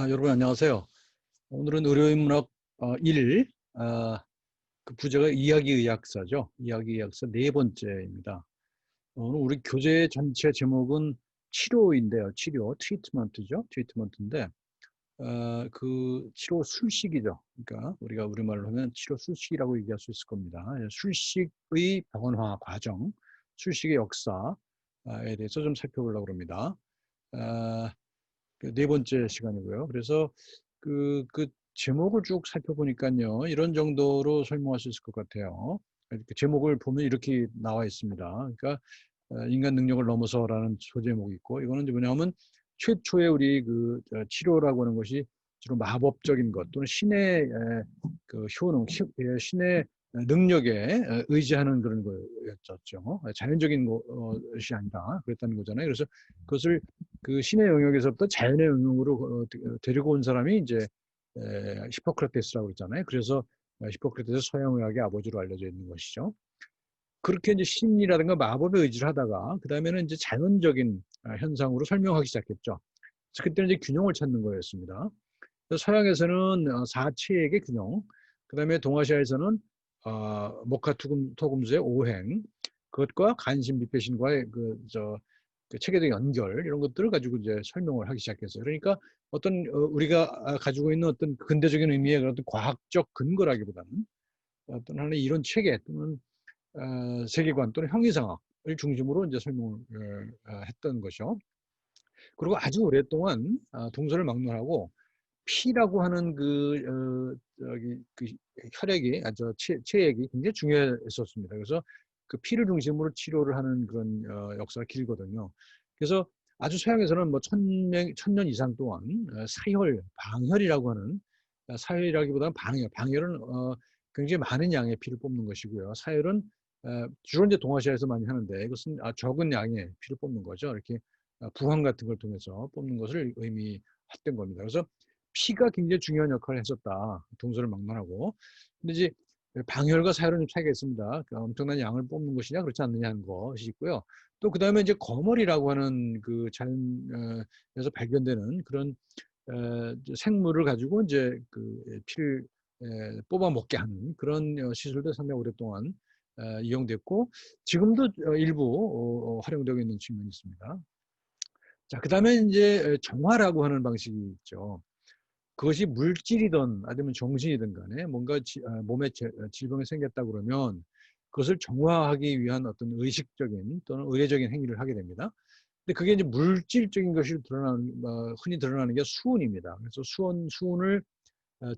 여러분 안녕하세요. 오늘은 의료인문학 1, 그 부제가 이야기의학사죠. 이야기의학사 네 번째입니다. 오늘 우리 교재 전체 제목은 치료인데요. 치료, 트리트먼트죠. 트리트먼트인데 그 치료 술식이죠. 그러니까 우리가 우리말로 하면 치료 술식이라고 얘기할 수 있을 겁니다. 술식의 병원화 과정, 술식의 역사에 대해서 좀 살펴보려고 합니다. 네 번째 시간이고요. 그래서 그 제목을 쭉 살펴보니까요. 이런 정도로 설명할 수 있을 것 같아요. 이렇게 제목을 보면 이렇게 나와 있습니다. 그러니까 인간 능력을 넘어서라는 소제목이 있고, 이거는 이제 뭐냐면 최초의 우리 치료라고 하는 것이 주로 마법적인 것 또는 신의 그 효능, 신의 능력에 의지하는 그런 거였죠. 자연적인 것이 아니라 그랬다는 거잖아요. 그래서 그것을 그 신의 영역에서부터 자연의 영역으로 데리고 온 사람이 이제 히포크라테스라고 했잖아요. 그래서 히포크라테스 서양의학의 아버지로 알려져 있는 것이죠. 그렇게 이제 신이라든가 마법에 의지를 하다가 그 다음에는 이제 자연적인 현상으로 설명하기 시작했죠. 그래서 그때는 이제 균형을 찾는 거였습니다. 그래서 서양에서는 사체액의 균형, 그 다음에 동아시아에서는 목화토금수의 오행, 그것과 간신비패신과의 그 체계적 연결 이런 것들을 가지고 이제 설명을 하기 시작했어요. 그러니까 어떤 우리가 가지고 있는 어떤 근대적인 의미의 그런 과학적 근거라기보다는 어떤 하나의 이론 체계 또는 세계관 또는 형이상학을 중심으로 이제 설명을 했던 것이죠. 그리고 아주 오랫동안 동서를 막론하고 피라고 하는 그 혈액이, 체액이 굉장히 중요했었습니다. 그래서 그 피를 중심으로 치료를 하는 그런 역사가 길거든요. 그래서 아주 서양에서는 뭐 천년 이상 동안 사혈, 방혈이라고 하는 사혈이라기보다는 방혈, 방혈은 굉장히 많은 양의 피를 뽑는 것이고요. 사혈은 주로 이제 동아시아에서 많이 하는데 이것은 적은 양의 피를 뽑는 거죠. 이렇게 부항 같은 걸 통해서 뽑는 것을 의미했던 겁니다. 그래서 피가 굉장히 중요한 역할을 했었다. 동서를 막론하고. 근데 이제 방혈과 사혈은 좀 차이가 있습니다. 그러니까 엄청난 양을 뽑는 것이냐 그렇지 않느냐 하는 것이 있고요. 또 그다음에 이제 거머리라고 하는 그 자연에서 발견되는 그런 생물을 가지고 이제 그 피를 뽑아 먹게 하는 그런 시술도 상당히 오랫동안 이용됐고 지금도 일부 활용되고 있는 측면이 있습니다. 자, 그다음에 이제 정화라고 하는 방식이 있죠. 그것이 물질이든 아니면 정신이든 간에 뭔가 몸에 질병이 생겼다 그러면 그것을 정화하기 위한 어떤 의식적인 또는 의례적인 행위를 하게 됩니다. 근데 그게 이제 물질적인 것이 흔히 드러나는 게 수은입니다. 그래서 수은을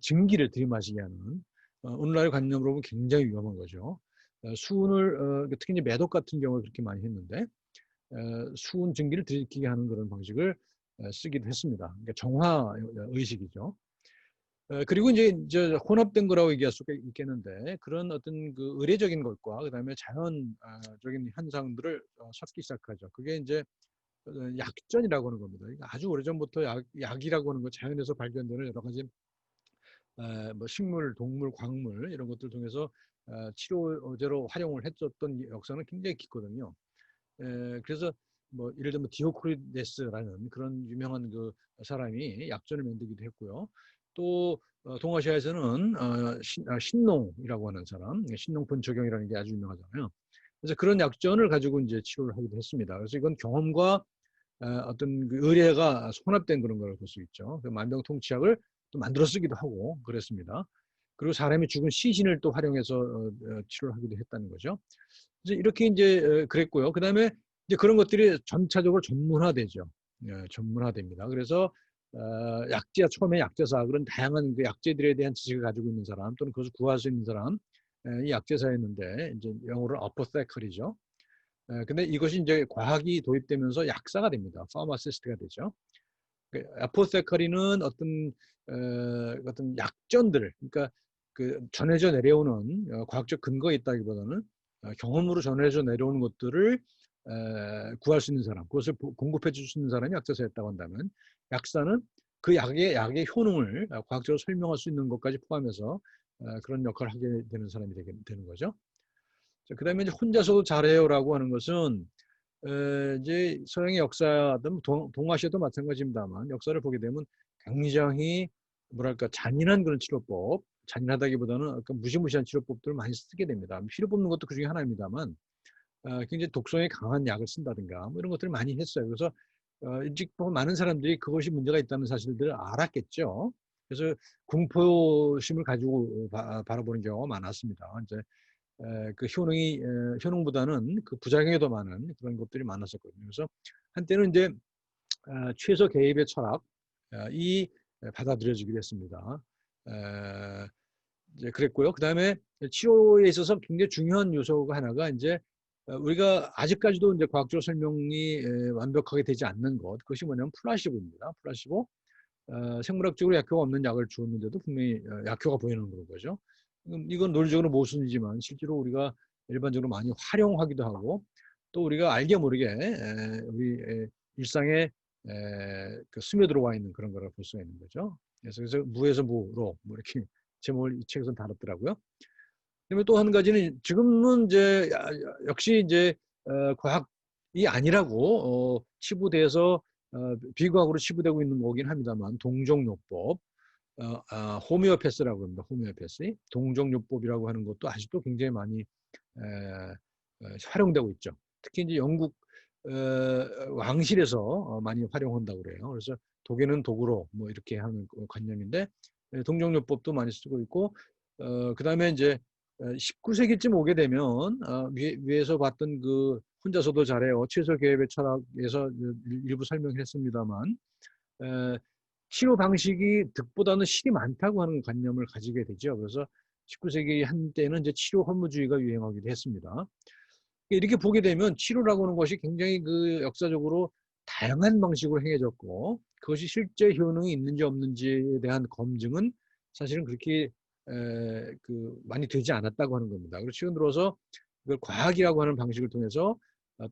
증기를 들이마시게 하는 오늘날의 관념으로 보면 굉장히 위험한 거죠. 수은을 특히 이제 매독 같은 경우에 그렇게 많이 했는데 수은 증기를 들이키게 하는 그런 방식을 쓰기도 했습니다. 그러니까 정화 의식이죠. 그리고 이제 혼합된 거라고 얘기할 수가 있겠는데 그런 어떤 그 의례적인 것과 그다음에 자연적인 현상들을 섞기 시작하죠. 그게 이제 약전이라고 하는 겁니다. 그러니까 아주 오래전부터 약이라고 하는 거 자연에서 발견되는 여러 가지 뭐 식물, 동물, 광물 이런 것들 통해서 치료제로 활용을 했었던 역사는 굉장히 깊거든요. 그래서 뭐 예를 들면 디오크리데스라는 그런 유명한 그 사람이 약전을 만들기도 했고요. 또 동아시아에서는 신농이라고 하는 사람, 신농본초경이라는 게 아주 유명하잖아요. 그래서 그런 약전을 가지고 이제 치료를 하기도 했습니다. 그래서 이건 경험과 어떤 그 의례가 혼합된 그런 걸 볼 수 있죠. 그 만병통치약을 또 만들어 쓰기도 하고 그랬습니다. 그리고 사람이 죽은 시신을 또 활용해서 치료를 하기도 했다는 거죠. 이제 이렇게 이제 그랬고요. 그다음에 이제 그런 것들이 점차적으로 전문화되죠. 전문화됩니다. 그래서 처음에 약제사 그런 다양한 그 약제들에 대한 지식을 가지고 있는 사람 또는 그것을 구할 수 있는 사람 이 약제사였는데 이제 영어로 apothecary죠. 근데 이것이 이제 과학이 도입되면서 약사가 됩니다. 파마시스트가 되죠. apothecary는 어떤 약전들, 그러니까 그 전해져 내려오는 과학적 근거가 있다기보다는 경험으로 전해져 내려오는 것들을 구할 수 있는 사람, 그것을 공급해 줄 수 있는 사람이 약사였다고 한다면, 약사는 그 약의 효능을 과학적으로 설명할 수 있는 것까지 포함해서 그런 역할을 하게 되는 사람이 되는 거죠. 그 다음에 이제 혼자서도 잘해요라고 하는 것은 이제 서양의 역사든 동아시아도 마찬가지입니다만 역사를 보게 되면 굉장히 뭐랄까 잔인한 그런 치료법, 잔인하다기보다는 아까 무시무시한 치료법들을 많이 쓰게 됩니다. 피를 뽑는 것도 그중에 하나입니다만 굉장히 독성이 강한 약을 쓴다든가 뭐 이런 것들을 많이 했어요. 그래서 일찍 보면 많은 사람들이 그것이 문제가 있다는 사실들을 알았겠죠. 그래서 공포심을 가지고 바라보는 경우가 많았습니다. 이제 그 효능보다는 그 부작용이 더 많은 그런 것들이 많았었거든요. 그래서 한때는 이제 최소 개입의 철학이 받아들여지기도 했습니다. 이제 그랬고요. 그 다음에 치료에 있어서 굉장히 중요한 요소가 하나가 이제 우리가 아직까지도 이제 과학적 설명이 완벽하게 되지 않는 것, 그것이 뭐냐면 플라시보입니다. 플라시보. 생물학적으로 약효가 없는 약을 주었는데도 분명히 약효가 보이는 그런 거죠. 이건 논리적으로 모순이지만 실제로 우리가 일반적으로 많이 활용하기도 하고 또 우리가 알게 모르게 우리 일상에 그 스며들어와 있는 그런 거를 볼 수가 있는 거죠. 그래서 무에서 무로 뭐 이렇게 제목을 이 책에서 다뤘더라고요. 그다음에 또 한 가지는 지금은 이제 역시 이제 과학이 아니라고 치부돼서 비과학으로 치부되고 있는 거긴 합니다만 동종요법, 호미오패스라고 합니다. 호미오패스, 동종요법이라고 하는 것도 아직도 굉장히 많이 활용되고 있죠. 특히 이제 영국 왕실에서 많이 활용한다고 그래요. 그래서 독에는 독으로 뭐 이렇게 하는 관념인데 동종요법도 많이 쓰고 있고 그다음에 이제 19세기쯤 오게 되면 위에서 봤던 그 혼자서도 잘해요. 최소 계획의 철학에서 일부 설명했습니다만 치료 방식이 득보다는 실이 많다고 하는 관념을 가지게 되죠. 그래서 19세기 한때는 이제 치료 허무주의가 유행하기도 했습니다. 이렇게 보게 되면 치료라고 하는 것이 굉장히 그 역사적으로 다양한 방식으로 행해졌고 그것이 실제 효능이 있는지 없는지에 대한 검증은 사실은 그렇게 많이 되지 않았다고 하는 겁니다. 그리고 최근 들어서 그걸 과학이라고 하는 방식을 통해서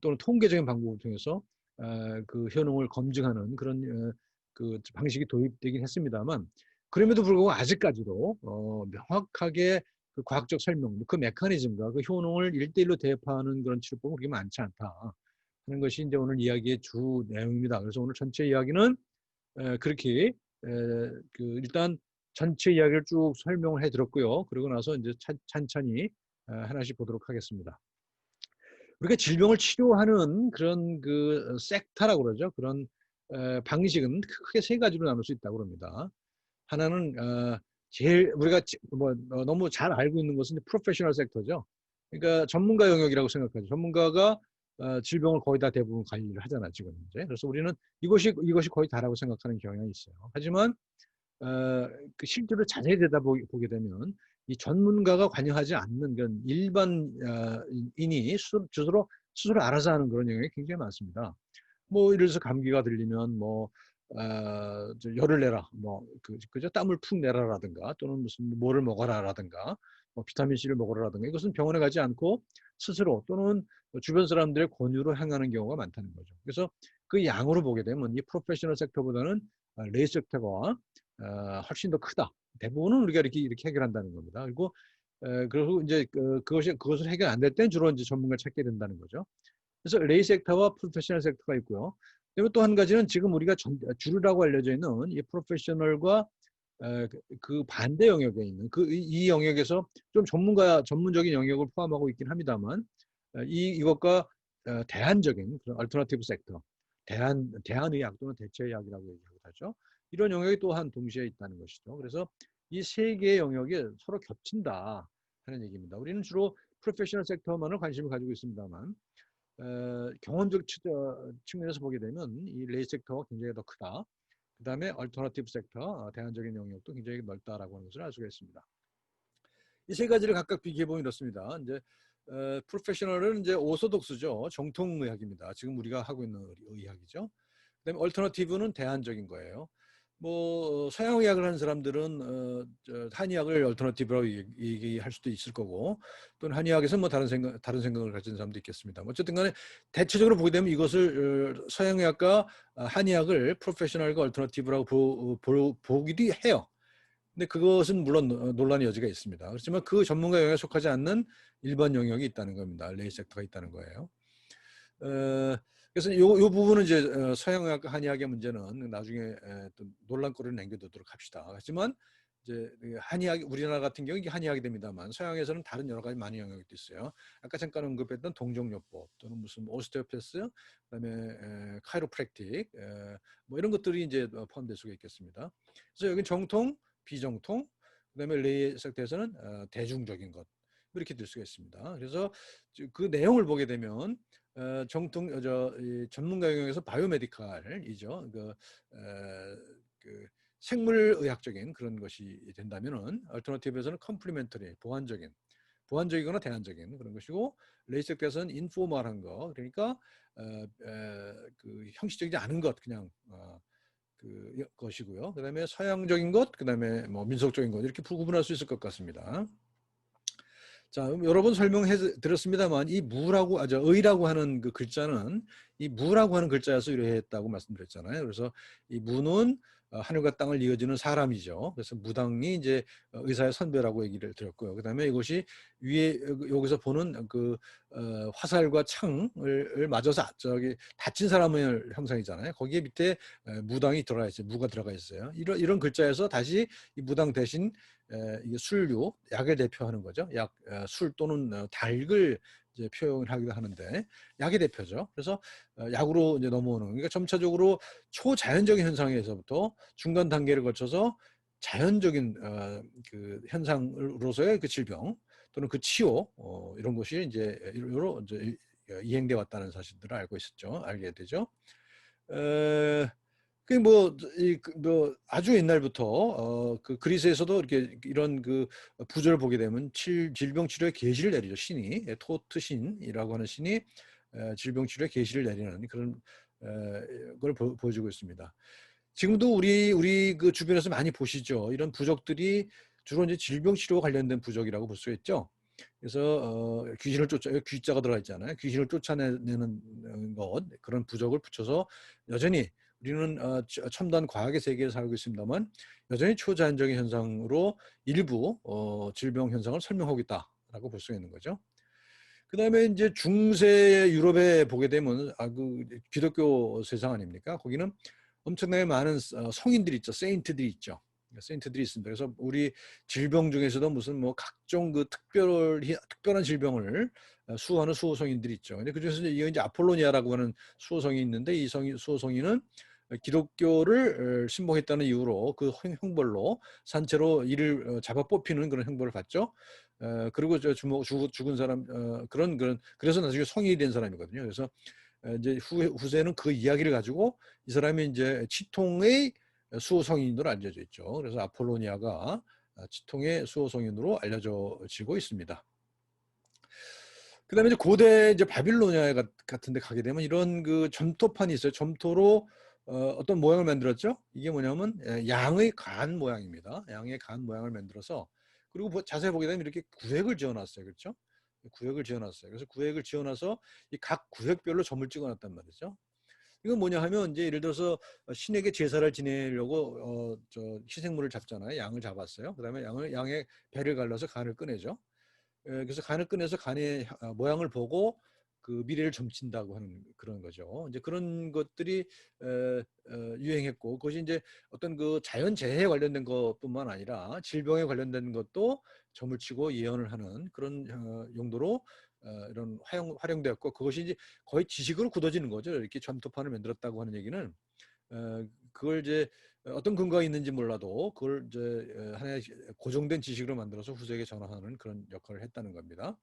또는 통계적인 방법을 통해서 그 효능을 검증하는 그런 그 방식이 도입되긴 했습니다만 그럼에도 불구하고 아직까지도 명확하게 그 과학적 설명, 그 메커니즘과 그 효능을 1대1로 대입하는 그런 치료법은 그렇게 많지 않다 하는 것이 이제 오늘 이야기의 주 내용입니다. 그래서 오늘 전체 이야기는 그렇게 그 일단 전체 이야기를 쭉 설명을 해드렸고요. 그러고 나서 이제 찬찬히 하나씩 보도록 하겠습니다. 우리가 질병을 치료하는 그런 그 섹터라고 그러죠. 그런 방식은 크게 세 가지로 나눌 수 있다고 합니다. 하나는 제일 우리가 뭐 너무 잘 알고 있는 것은 프로페셔널 섹터죠. 그러니까 전문가 영역이라고 생각하죠. 전문가가 질병을 거의 다 대부분 관리를 하잖아 지금 이제. 그래서 우리는 이것이 거의 다라고 생각하는 경향이 있어요. 하지만 그 실제로 자세히 들여다보게 되면 이 전문가가 관여하지 않는 그런 일반인이 스스로 알아서 하는 그런 영역이 굉장히 많습니다. 뭐 예를 들어서 감기가 들리면 뭐 열을 내라 뭐 그저 땀을 푹 내라라든가 또는 무슨 뭐를 먹어라라든가 뭐 비타민 C를 먹어라라든가 이것은 병원에 가지 않고 스스로 또는 주변 사람들의 권유로 행하는 경우가 많다는 거죠. 그래서 그 양으로 보게 되면 이 프로페셔널 섹터보다는 레이 섹터가 훨씬 더 크다. 대부분은 우리가 이렇게 해결한다는 겁니다. 그리고 이제 그것을 해결 안 될 때는 주로 이제 전문가를 찾게 된다는 거죠. 그래서 레이 섹터와 프로페셔널 섹터가 있고요. 그리고 또 한 가지는 지금 우리가 주류라고 알려져 있는 이 프로페셔널과 그 반대 영역에 있는 이 영역에서 좀 전문적인 영역을 포함하고 있긴 합니다만 이것과 대안적인 그런 얼터너티브 섹터, 대안의학 또는 대체의학이라고 얘기하고 하죠. 이런 영역이 또한 동시에 있다는 것이죠. 그래서 이 세 개의 영역이 서로 겹친다 하는 얘기입니다. 우리는 주로 프로페셔널 섹터만을 관심을 가지고 있습니다만 경험적 측면에서 보게 되면 이 레이 섹터가 굉장히 더 크다. 그 다음에 얼터너티브 섹터, 대안적인 영역도 굉장히 넓다라고 하는 것을 알 수가 있습니다. 이 세 가지를 각각 비교해 보면 이렇습니다. 이제 프로페셔널은 이제 오소독스죠. 정통의학입니다. 지금 우리가 하고 있는 의학이죠. 그다음에 얼터너티브는 대안적인 거예요. 뭐 서양의학을 하는 사람들은 한의학을 얼터너티브라고 얘기할 수도 있을 거고 또는 한의학에서 뭐 다른 생각을 가진 사람도 있겠습니다. 어쨌든 간에 대체적으로 보게 되면 이것을 서양의학과 한의학을 프로페셔널과 얼터너티브라고 보기도 해요. 근데 그것은 물론 논란의 여지가 있습니다. 그렇지만 그 전문가 영역에 속하지 않는 일반 영역이 있다는 겁니다. 레이 섹터가 있다는 거예요. 그래서 요 부분은 이제 서양의학과 한의학의 문제는 나중에 또 논란거리를 남겨두도록 합시다. 하지만 이제 한의학, 우리나라 같은 경우 이게 한의학이 됩니다만 서양에서는 다른 여러 가지 많은 영역이 있어요. 아까 잠깐 언급했던 동종요법 또는 무슨 오스테오패스, 그다음에 카이로프랙틱, 뭐 이런 것들이 이제 포함될 수가 있겠습니다. 그래서 여기 정통, 비정통, 그다음에 레이섹트에서는 대중적인 것 이렇게 될 수가 있습니다. 그래서 그 내용을 보게 되면 정통 전문가 영역에서 바이오메디칼이죠. 그 생물의학적인 그런 것이 된다면은 얼터너티브에서는 컴플리멘터리 보완적이거나 대안적인 그런 것이고, 레이섹트에서는 인포멀한 거, 그러니까 그 형식적이지 않은 것, 그냥 그 것이고요. 그다음에 서양적인 것, 그다음에 뭐 민속적인 것, 이렇게 구분할 수 있을 것 같습니다. 자, 여러 번 설명해 드렸습니다만 이 무라고 의라고 하는 그 글자는 이 무라고 하는 글자에서 유래했다고 말씀드렸잖아요. 그래서 이 무는 하늘과 땅을 이어주는 사람이죠. 그래서 무당이 이제 의사의 선배라고 얘기를 드렸고요. 그다음에 이것이 위에 여기서 보는 그 화살과 창을 맞아서 저기 다친 사람을 형상이잖아요. 거기에 밑에 무당이 들어가 있어요. 무가 들어가 있어요. 이런 글자에서 다시 이 무당 대신 이게 술류, 약을 대표하는 거죠. 술 또는 닭을 이제 표현을 하기도 하는데 약의 대표죠. 그래서 약으로 이제 넘어오는, 그러니까 점차적으로 초자연적인 현상에서부터 중간 단계를 거쳐서 자연적인 그 현상으로서의 그 질병 또는 그 치료 이런 것이 이제 이행돼 왔다는 사실들을 알게 되죠. 뭐 아주 옛날부터 그 그리스에서도 이렇게 이런 그 부조를 보게 되면 질병 치료에 계시를 내리죠. 신이, 토트 신이라고 하는 신이 질병 치료에 계시를 내리는 그런 걸 보여주고 있습니다. 지금도 우리 그 주변에서 많이 보시죠. 이런 부적들이 주로 이제 질병 치료 관련된 부적이라고 볼 수 있죠. 그래서 귀신을 귀자가 들어가 있잖아요. 귀신을 쫓아내는 것, 그런 부적을 붙여서 여전히 우리는 첨단 과학의 세계에 살고 있습니다만 여전히 초자연적인 현상으로 일부 질병 현상을 설명하고 있다라고 볼 수 있는 거죠. 그다음에 이제 중세 유럽에 보게 되면 그 기독교 세상 아닙니까? 거기는 엄청나게 많은 성인들이 있죠. 세인트들이 있죠. 세인트들이 있습니다. 그래서 우리 질병 중에서도 무슨 뭐 각종 그 특별한 질병을 수호하는 수호성인들이 있죠. 근데 그중에서 이제 아폴로니아라고 하는 수호성이 있는데 이 수호성인은 기독교를 신봉했다는 이유로 그 형벌로 산채로 이를 잡아 뽑히는 그런 형벌을 받죠. 그리고 죽은 사람 그래서 나중에 성인이 된 사람이거든요. 그래서 이제 후세는 그 이야기를 가지고 이 사람이 이제 치통의 수호성인으로 알려져 있죠. 그래서 아폴로니아가 치통의 수호성인으로 알려지고 있습니다. 그다음에 이제 고대 이제 바빌로니아 같은 데 가게 되면 이런 그 점토판이 있어요. 점토로 어떤 모양을 만들었죠. 이게 뭐냐면 양의 간 모양입니다. 양의 간 모양을 만들어서, 그리고 자세히 보게 되면 이렇게 구획을 지어놨어요. 그렇죠? 구획을 지어놨어요. 그래서 구획을 지어놔서 이 각 구획별로 점을 찍어놨단 말이죠. 이건 뭐냐 하면 이제 예를 들어서 신에게 제사를 지내려고 희생물을 잡잖아요. 양을 잡았어요. 그다음에 양의 배를 갈라서 간을 꺼내죠. 그래서 간을 꺼내서 간의 모양을 보고 그 미래를 점친다고 하는 그런 거죠. 이제 그런 것들이 유행했고, 그것이 이제 어떤 그 자연재해에 관련된 것뿐만 아니라 질병에 관련된 것도 점을 치고 예언을 하는 그런 용도로 이런 활용되었고, 그것이 이제 거의 지식으로 굳어지는 거죠. 이렇게 점토판을 만들었다고 하는 얘기는 그걸 이제 어떤 근거가 있는지 몰라도 그걸 이제 하나의 고정된 지식으로 만들어서 후세에게 전하는 그런 역할을 했다는 겁니다.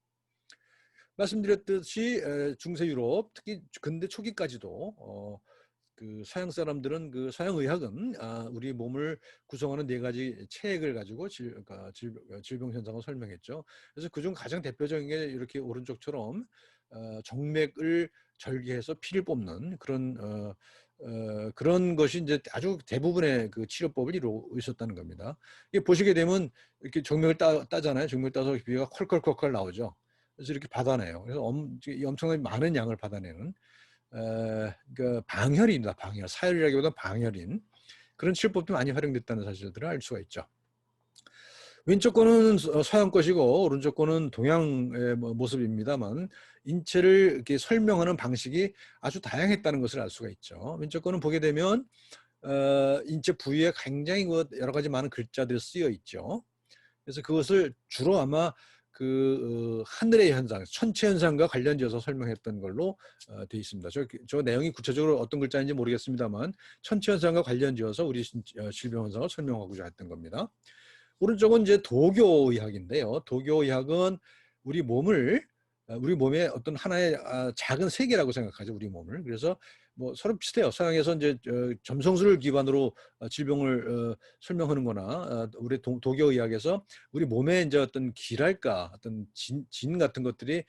말씀드렸듯이 중세 유럽, 특히 근대 초기까지도 그 서양 사람들은 그 서양 의학은 우리 몸을 구성하는 네 가지 체액을 가지고 질병 현상을 설명했죠. 그래서 그중 가장 대표적인 게 이렇게 오른쪽처럼 정맥을 절개해서 피를 뽑는 그런 것이 이제 아주 대부분의 그 치료법을 이루고 있었다는 겁니다. 이게 보시게 되면 이렇게 정맥을 따잖아요. 정맥 따서 피가 컬컬컬컬 나오죠. 그래서 이렇게 받아내요. 그래서 엄청나게 많은 양을 받아내는 그 방혈입니다. 사혈이라기보다 방혈인 그런 치료법도 많이 활용됐다는 사실들을 알 수가 있죠. 왼쪽 거는 서양 것이고 오른쪽 거는 동양의 모습입니다만 인체를 이렇게 설명하는 방식이 아주 다양했다는 것을 알 수가 있죠. 왼쪽 거는 보게 되면 인체 부위에 굉장히 여러 가지 많은 글자들이 쓰여 있죠. 그래서 그것을 주로 아마 하늘의 현상, 천체 현상과 관련지어서 설명했던 걸로 되어 있습니다. 저 내용이 구체적으로 어떤 글자인지 모르겠습니다만 천체 현상과 관련지어서 우리 질병 현상을 설명하고자 했던 겁니다. 오른쪽은 이제 도교의학인데요. 도교의학은 우리 몸을 우리 몸의 어떤 하나의 작은 세계라고 생각하죠. 우리 몸을. 그래서 뭐 서로 비슷해요. 서양에서 이제 점성술을 기반으로 질병을 설명하는 거나 우리 도교의학에서 우리 몸에 이제 어떤 기랄까 어떤 진 같은 것들이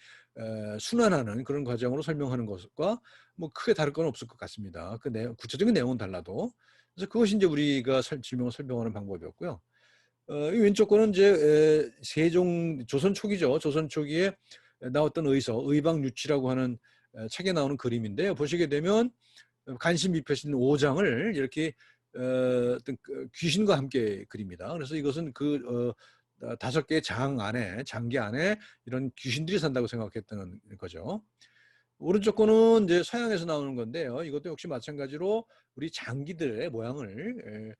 순환하는 그런 과정으로 설명하는 것과 뭐 크게 다를 건 없을 것 같습니다. 그 내용, 구체적인 내용은 달라도. 그래서 그것이 이제 우리가 질병을 설명하는 방법이었고요. 이 왼쪽 거는 이제 세종 조선 초기죠. 조선 초기에 나왔던 의방유치라고 하는 책에 나오는 그림인데요. 보시게 되면 간신비표신 5장을 이렇게 어떤 귀신과 함께 그립니다. 그래서 이것은 다섯 개의 장기 안에 이런 귀신들이 산다고 생각했다는 거죠. 오른쪽 거는 이제 서양에서 나오는 건데요. 이것도 역시 마찬가지로 우리 장기들의 모양을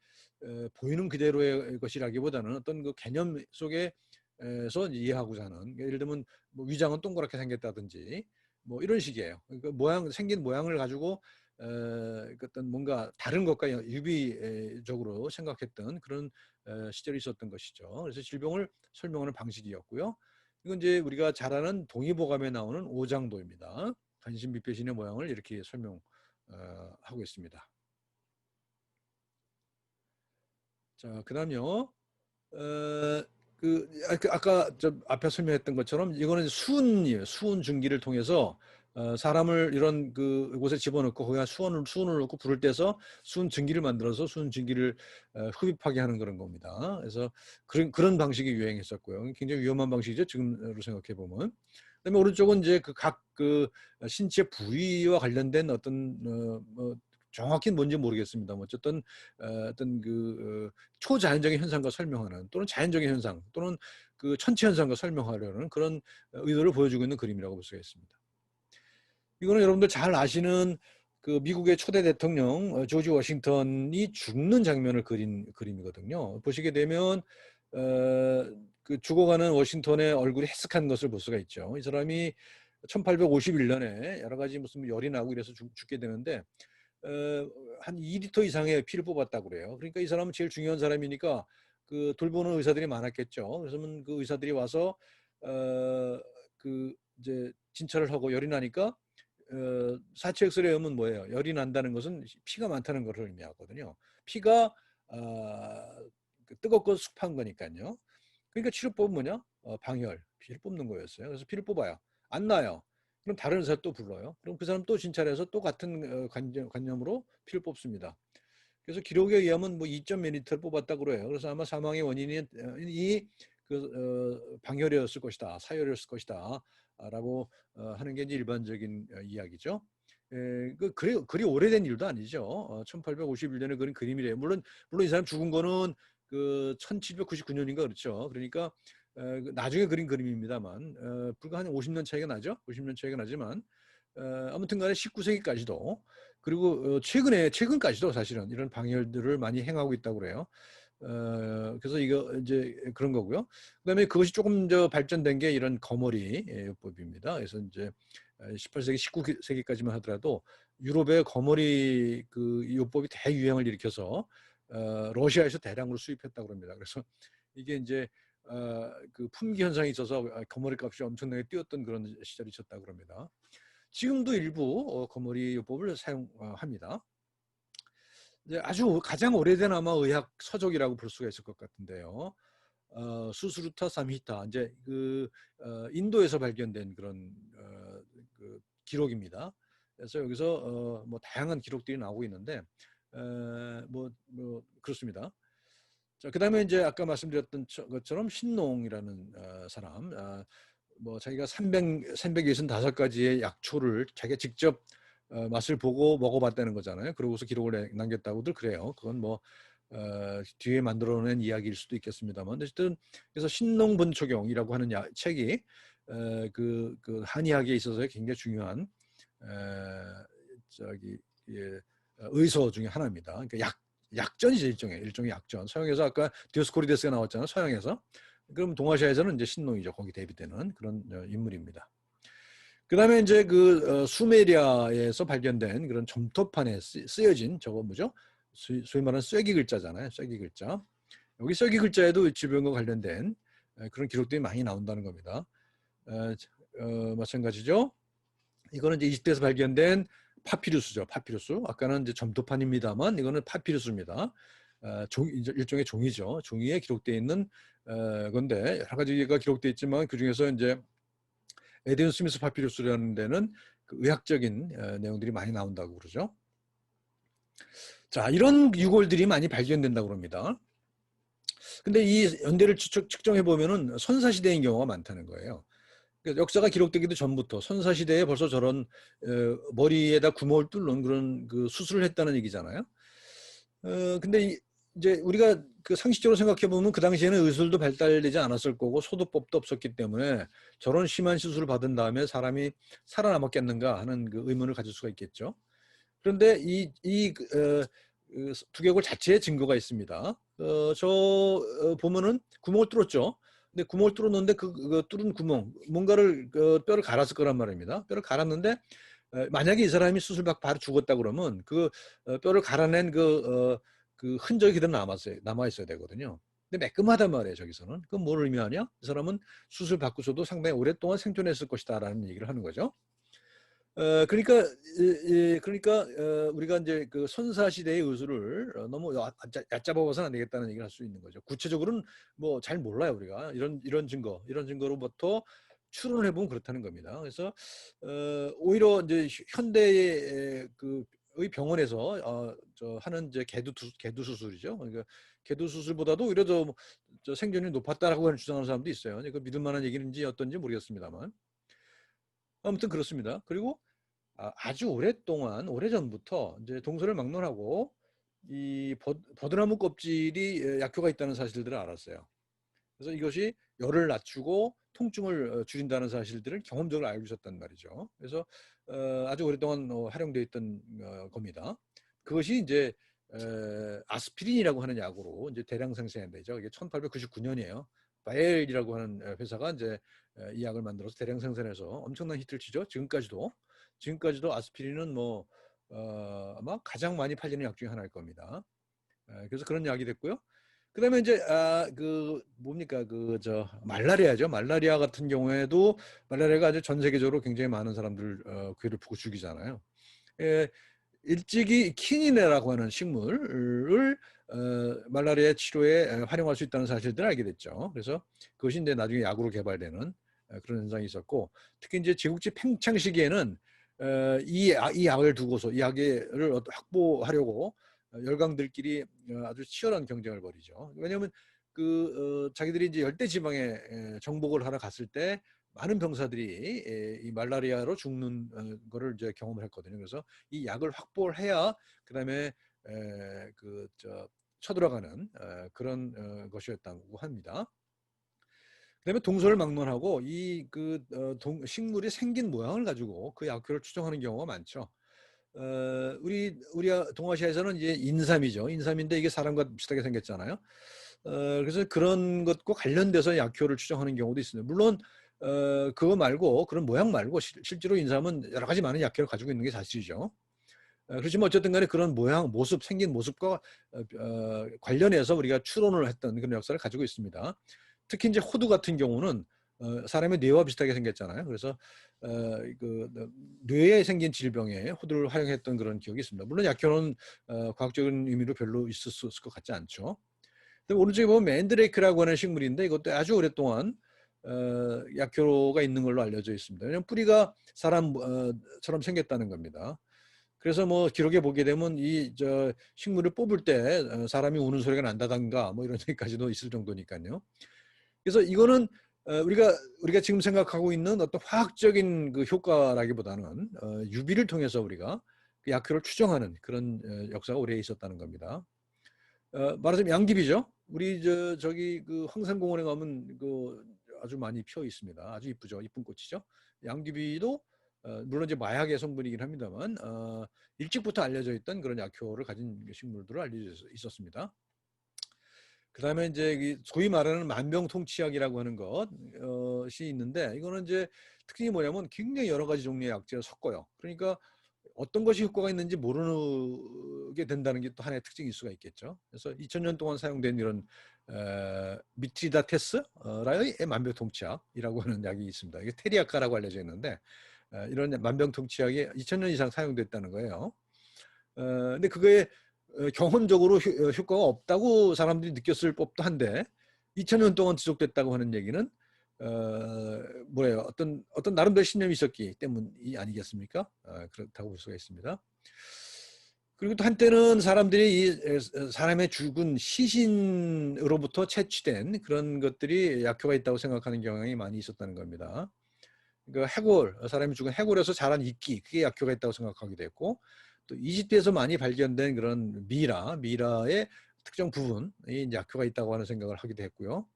보이는 그대로의 것이라기보다는 어떤 그 개념 속에서 이해하고자 하는, 예를 들면 뭐 위장은 동그랗게 생겼다든지 뭐 이런 식이에요. 그러니까 생긴 모양을 가지고 어떤 뭔가 다른 것과 유비적으로 생각했던 그런 시절이 있었던 것이죠. 그래서 질병을 설명하는 방식이었고요. 이건 이제 우리가 잘 아는 동의보감에 나오는 오장도입니다. 간신비표신의 모양을 이렇게 설명하고 있습니다. 자, 그다음요. 아까 앞에 설명했던 것처럼 이거는 수은이에요. 수은 증기를 통해서 사람을 이런 곳에 집어넣고 거기다 수은을 넣고 불을 떼서 수은 증기를 만들어서 수은 증기를 흡입하게 하는 그런 겁니다. 그래서 그런 방식이 유행했었고요. 굉장히 위험한 방식이죠. 지금으로 생각해 보면. 그다음에 오른쪽은 이제 신체 부위와 관련된 어떤 뭐 정확히 뭔지 모르겠습니다. 어쨌든 어떤 초자연적인 현상과 설명하는, 또는 자연적인 현상, 또는 천체 현상과 설명하려는 그런 의도를 보여주고 있는 그림이라고 볼 수가 있습니다. 이거는 여러분들 잘 아시는 미국의 초대 대통령 조지 워싱턴이 죽는 장면을 그린 그림이거든요. 보시게 되면 죽어가는 워싱턴의 얼굴이 해석한 것을 볼 수가 있죠. 이 사람이 1851년에 여러 가지 무슨 열이 나고 이래서 죽게 되는데 한 2리터 이상의 피를 뽑았다고 그래요. 그러니까 이 사람은 제일 중요한 사람이니까 돌보는 의사들이 많았겠죠. 그래서 그 의사들이 와서 이제 진찰을 하고 열이 나니까 사치 엑스레이 하면 뭐예요? 열이 난다는 것은 피가 많다는 것을 의미하거든요. 피가 뜨겁고 습한 거니까요. 그러니까 치료법은 뭐냐? 방열, 피를 뽑는 거였어요. 그래서 피를 뽑아요. 안 나요. 그럼 다른 의사 또 불러요. 그럼 그 사람 또 진찰해서 또 같은 관념으로 피를 뽑습니다. 그래서 기록에 의하면 뭐 2.ml를 뽑았다고 그래요. 그래서 아마 사망의 원인이 방열이었을 것이다, 사열이었을 것이다 라고 하는 게 이제 일반적인 이야기죠. 그리 오래된 일도 아니죠. 1851년에 그린 그림이래요. 물론 이 사람 죽은 거는 1799년인가 그렇죠. 그러니까 나중에 그린 그림입니다만 불과 한 50년 차이가 나죠. 50년 차이가 나지만 아무튼간에 19세기까지도, 그리고 최근까지도 사실은 이런 방열들을 많이 행하고 있다고 그래요. 그래서 이거 이제 그런 거고요. 그다음에 그것이 조금 더 발전된 게 이런 거머리 요법입니다. 그래서 이제 18세기, 19세기까지만 하더라도 유럽의 거머리 요법이 대유행을 일으켜서 러시아에서 대량으로 수입했다고 합니다. 그래서 이게 이제 품귀 현상이 있어서 거머리 값이 엄청나게 뛰었던 그런 시절이 있었다고 합니다. 지금도 일부 거머리 요법을 사용합니다. 아주 가장 오래된 아마 의학 서적이라고 볼 수가 있을 것 같은데요. 수스루타 삼히타, 이제 인도에서 발견된 그런 기록입니다. 그래서 여기서 뭐 다양한 기록들이 나오고 있는데 뭐 그렇습니다. 자, 그다음에 이제 아까 말씀드렸던 것처럼 신농이라는 사람, 뭐 자기가 365가지의 약초를 자기가 직접 맛을 보고 먹어봤다는 거잖아요. 그러고서 기록을 남겼다고들 그래요. 그건 뭐 뒤에 만들어낸 이야기일 수도 있겠습니다만, 어쨌든 그래서 신농본초경이라고 하는 책이 그 한의학에 있어서 굉장히 중요한 예, 의서 중에 하나입니다. 그러니까 약전이죠, 일종의 약전. 서양에서 아까 디오스코리데스가 나왔잖아요, 서양에서. 그럼 동아시아에서는 이제 신농이죠, 거기 대비되는 그런 인물입니다. 그다음에 이제 수메리아에서 발견된 그런 점토판에 쓰여진 저거 뭐죠? 소위 말하는 쐐기 글자잖아요. 쐐기 글자. 여기 쐐기 글자에도 질병과 관련된 그런 기록들이 많이 나온다는 겁니다. 마찬가지죠. 이거는 이제 이집트에서 발견된 파피루스죠. 파피루스. 아까는 이제 점토판입니다만 이거는 파피루스입니다. 일종의 종이죠. 종이에 기록되어 있는 건데 여러 가지가 기록되어 있지만 그 중에서 이제 에디온 스미스 파피루스라는 데는 그 의학적인 내용들이 많이 나온다고 그러죠. 자, 이런 유골들이 많이 발견된다고 합니다. 근데 이 연대를 측정해 보면은 선사시대인 경우가 많다는 거예요. 그러니까 역사가 기록되기도 전부터 선사시대에 벌써 저런 머리에다 구멍을 뚫는 그런 그 수술을 했다는 얘기잖아요. 근데 이제 우리가 그 상식적으로 생각해 보면 그 당시에는 의술도 발달되지 않았을 거고 소두법도 없었기 때문에 저런 심한 수술을 받은 다음에 사람이 살아남았겠는가 하는 그 의문을 가질 수가 있겠죠. 그런데 이 두개골 자체에 증거가 있습니다. 보면은 구멍을 뚫었죠. 근데 구멍을 뚫었는데 그 뚫은 구멍 뭔가를 뼈를 갈았을 거란 말입니다. 뼈를 갈았는데 만약에 이 사람이 수술 받고 바로 죽었다 그러면 뼈를 갈아낸 그 흔적이 그대로 남아 있어야 되거든요. 근데 매끈하단 말이에요, 저기서는. 그건 뭘 의미하냐? 이 사람은 수술 받고서도 상당히 오랫동안 생존했을 것이다라는 얘기를 하는 거죠. 그러니까 우리가 이제 그 선사 시대의 의술을 너무 얕잡아봐서는 안 되겠다는 얘기를 할 수 있는 거죠. 구체적으로는 뭐 잘 몰라요, 우리가 이런 증거로부터 추론을 해보면 그렇다는 겁니다. 그래서 오히려 이제 현대의 의 병원에서 하는 이제 개두 수술이죠. 그러니까 개두 수술보다도 오히려 저 생존율이 높았다라고 주장하는 사람도 있어요. 그 믿을 만한 얘기인지 어떤지 모르겠습니다만 아무튼 그렇습니다. 그리고 아주 오래전부터 이제 동서를 막론하고 이 버드나무 껍질이 약효가 있다는 사실들을 알았어요. 그래서 이것이 열을 낮추고 통증을 줄인다는 사실들을 경험적으로 알고 있었단 말이죠. 그래서 아주 오랫동안 활용되어 있던 겁니다. 그것이 이제 아스피린이라고 하는 약으로 이제 대량 생산되죠. 이게 1899년이에요. 바이엘이라고 하는 회사가 이제 이 약을 만들어서 대량 생산해서 엄청난 히트를 치죠. 지금까지도 아스피린은 아마 가장 많이 팔리는 약 중에 하나일 겁니다. 그래서 그런 약이 됐고요. 그다음에 이제 뭡니까 말라리아죠. 말라리아 같은 경우에도 말라리아가 아주 전 세계적으로 굉장히 많은 사람들 괴를 푸고 죽이잖아요. 일찍이 키니네라고 하는 식물을 말라리아 치료에 활용할 수 있다는 사실들을 알게 됐죠. 그래서 그것이 이제 나중에 약으로 개발되는 그런 현상이 있었고, 특히 이제 제국지 팽창 시기에는 이 약을 두고서 이 약을 확보하려고 열강들끼리 아주 치열한 경쟁을 벌이죠. 왜냐하면 자기들이 이제 열대 지방에 정복을 하러 갔을 때 많은 병사들이 이 말라리아로 죽는 거를 이제 경험을 했거든요. 그래서 이 약을 확보를 해야 그다음에 쳐들어가는 그런 것이었다고 합니다. 그다음에 동서를 막론하고 식물이 생긴 모양을 가지고 그 약효를 추정하는 경우가 많죠. 우리 동아시아에서는 이제 인삼이죠. 인삼인데 이게 사람과 비슷하게 생겼잖아요. 그래서 그런 것과 관련돼서 약효를 추정하는 경우도 있습니다. 물론 그거 말고 그런 모양 말고 실제로 인삼은 여러 가지 많은 약효를 가지고 있는 게 사실이죠. 그렇지만 어쨌든 간에 그런 모양, 생긴 모습과 관련해서 우리가 추론을 했던 그런 역사를 가지고 있습니다. 특히 이제 호두 같은 경우는 사람의 뇌와 비슷하게 생겼잖아요. 그래서 뇌에 생긴 질병에 호두를 활용했던 그런 기억이 있습니다. 물론 약효는 과학적인 의미로 별로 있을 것 같지 않죠. 오른쪽에 보면 맨드레이크라고 하는 식물인데 이것도 아주 오랫동안 약효가 있는 걸로 알려져 있습니다. 왜냐하면 뿌리가 사람처럼 생겼다는 겁니다. 그래서 기록에 보게 되면 식물을 뽑을 때 사람이 우는 소리가 난다던가 이런 얘기까지도 있을 정도니까요. 그래서 이거는 우리가 지금 생각하고 있는 어떤 화학적인 그 효과라기보다는 유비를 통해서 우리가 그 약효를 추정하는 그런 역사가 오래 있었다는 겁니다. 말하자면 양귀비죠. 우리 저기 그 황산공원에 가면 그 아주 많이 피어 있습니다. 아주 이쁘죠. 이쁜 꽃이죠. 양귀비도 물론 이제 마약의 성분이긴 합니다만 일찍부터 알려져 있던 그런 약효를 가진 식물들로 알려져 있었습니다. 그 다음에 이제 소위 말하는 만병통치약이라고 하는 것이 있는데, 이거는 이제 특징이 뭐냐면 굉장히 여러 가지 종류의 약재를 섞어요. 그러니까 어떤 것이 효과가 있는지 모르게 된다는 게 또 하나의 특징일 수가 있겠죠. 그래서 2000년 동안 사용된 이런 미트리다테스라의 만병통치약이라고 하는 약이 있습니다. 이게 테리아카라고 알려져 있는데 이런 만병통치약이 2000년 이상 사용됐다는 거예요. 근데 그거에 경험적으로 효과가 없다고 사람들이 느꼈을 법도 한데 2000년 동안 지속됐다고 하는 얘기는 뭐예요? 어떤 나름대로 신념이 있었기 때문이 아니겠습니까? 그렇다고 볼 수가 있습니다. 그리고 또 한때는 사람들이 이 사람의 죽은 시신으로부터 채취된 그런 것들이 약효가 있다고 생각하는 경향이 많이 있었다는 겁니다. 그 해골, 사람이 죽은 해골에서 자란 이끼, 그게 약효가 있다고 생각하기도 했고, 또 이집트에서 많이 발견된 그런 미라의 특정 부분이 이제 약효가 있다고 하는 생각을 하기도 했고요.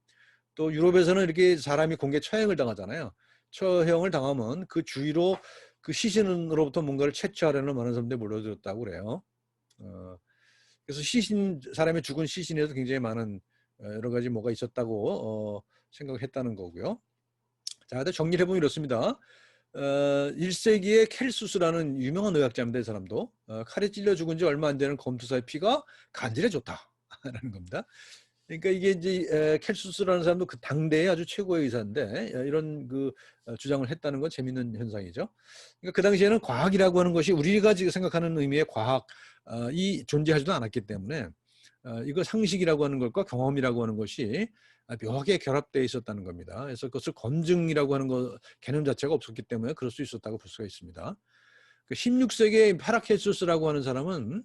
또 유럽에서는 이렇게 사람이 공개 처형을 당하잖아요. 처형을 당하면 그 주위로 그 시신으로부터 뭔가를 채취하려는 많은 사람들이 몰려들었다고 그래요. 그래서 사람의 죽은 시신에도 굉장히 많은 여러 가지 뭐가 있었다고 생각했다는 거고요. 자, 근데 정리를 해보면 이렇습니다. 1세기에 켈수스라는 유명한 의학자입니다. 이 사람도 칼에 찔려 죽은 지 얼마 안 되는 검투사의 피가 간질에 좋다라는 겁니다. 그러니까 이게 이제 켈수스라는 사람도 그 당대의 아주 최고의 의사인데 이런 그 주장을 했다는 건 재밌는 현상이죠. 그러니까 그 당시에는 과학이라고 하는 것이 우리가 지금 생각하는 의미의 과학이 존재하지도 않았기 때문에 이거 상식이라고 하는 것과 경험이라고 하는 것이 묘하게 결합되어 있었다는 겁니다. 그래서 그것을 검증이라고 하는 개념 자체가 없었기 때문에 그럴 수 있었다고 볼 수가 있습니다. 16세기의 파라켈수스라고 하는 사람은